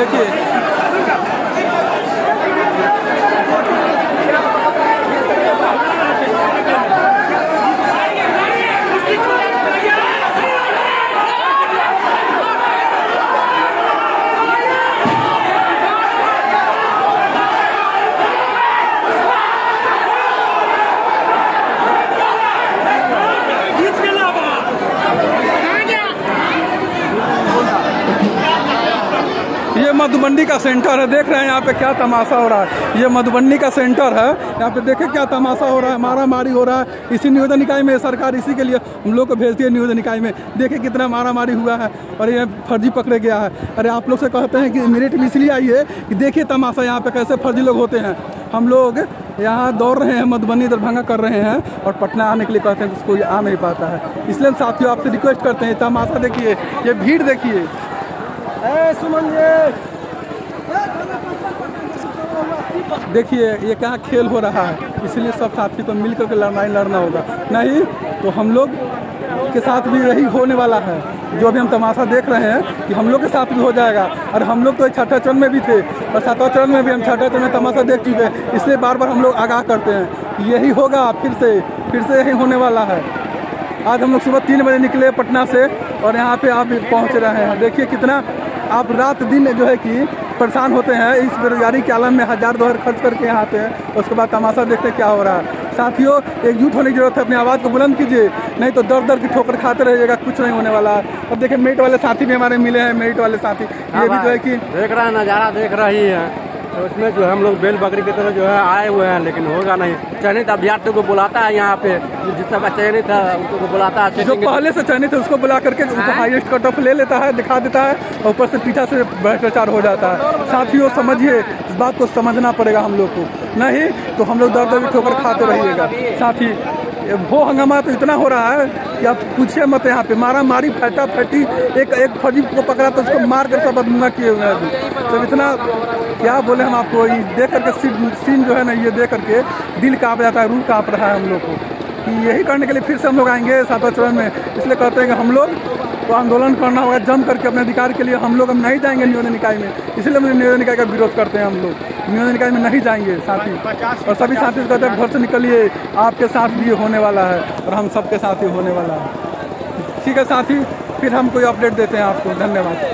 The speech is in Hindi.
देखिए ये मधुबनी का सेंटर है। देख रहे हैं यहाँ पे क्या तमाशा हो रहा है। ये मधुबनी का सेंटर है। यहाँ पे देखे क्या तमाशा हो रहा है, मारामारी हो रहा है। इसी नियोजन निकाय में सरकार इसी के लिए हम लोग को भेजती है नियोजन निकाय में। देखे कितना मारामारी हुआ है और ये फर्जी पकड़े गया है। अरे आप लोग से कहते हैं कि मेरिट में इसलिए आइए कि देखिए तमाशा यहाँ पे कैसे फर्जी लोग होते हैं। हम लोग यहाँ दौड़ रहे हैं, मधुबनी दरभंगा कर रहे हैं और पटना आने के लिए कहते हैं, कोई आ नहीं पाता है। इसलिए साथियों आपसे रिक्वेस्ट करते हैं, तमाशा देखिए, ये भीड़ देखिए। सुमन देखिए ये क्या खेल हो रहा है। इसलिए सब साथी को मिल करके लड़ना होगा, नहीं तो हम लोग के साथ भी यही होने वाला है। जो अभी हम तमाशा देख रहे हैं कि हम लोग के साथ भी हो जाएगा। और हम लोग तो छठा चरण में भी थे और सातवां चरण में भी हम छठा चरण में तमाशा देख चुके हैं। इसलिए बार बार हम लोग आगाह करते हैं यही होगा, फिर से यही होने वाला है। आज हम लोग सुबह 3 बजे निकले पटना से और यहाँ पे आप पहुँच रहे हैं। देखिए कितना आप रात दिन जो है कि परेशान होते हैं इस बेरोजगारी के आलम में। 1000-2000 खर्च करके यहाँ आते हैं, उसके बाद तमाशा देखते क्या हो रहा है। साथियों एकजुट होने की जरूरत है, अपनी आवाज़ को बुलंद कीजिए, नहीं तो दर की ठोकर खाते रहिएगा, कुछ नहीं होने वाला है। और देखिए मेरिट वाले साथी भी हमारे मिले हैं, मेरिट वाले साथी ये भी जो है कि देख रहा है, नज़ारा देख रही है। तो उसमें जो है हम लोग बेल बकरी की तरह जो है आए हुए हैं, लेकिन होगा नहीं। चयनित अभ्यर्थी को बुलाता है यहाँ पे, जिसका चयनित है उसको बुलाता है। जो पहले से चयनित है उसको बुला करके उनको हाईएस्ट कट ऑफ ले लेता है, दिखा देता है और ऊपर से पीछा से भ्रष्टाचार हो जाता है। साथियों समझिए, इस बात को समझना पड़ेगा हम लोग को, नहीं तो हम लोग दर की ठोकर खाते रहिएगा। साथी वो हंगामा तो इतना हो रहा है कि आप पूछिए मत। यहाँ पे मारा मारी फटी, एक फर्जी को पकड़ा तो उसको मार कर सब बदनाम किए हुए हैं अभी। तो इतना क्या बोले हम आपको, ये देख करके सीन जो है ना, ये देख करके दिल काँप जाता है, रूह काँप रहा है हम लोग को कि यही करने के लिए फिर से हम लोग आएंगे 7वां चरण में। इसलिए कहते हैं कि हम लोग को आंदोलन करना होगा जम करके अपने अधिकार के लिए। हम लोग नहीं जाएंगे नियोजन निकाय में, इसलिए हम नियोजन निकाय का विरोध करते हैं। हम लोग नियोजन निकाय में नहीं जाएंगे साथी। और सभी साथी कहते हैं घर से निकलिए, आपके साथ भी होने वाला है और हम सबके साथ ही होने वाला है। ठीक है साथी, फिर हम कोई अपडेट देते हैं आपको। धन्यवाद।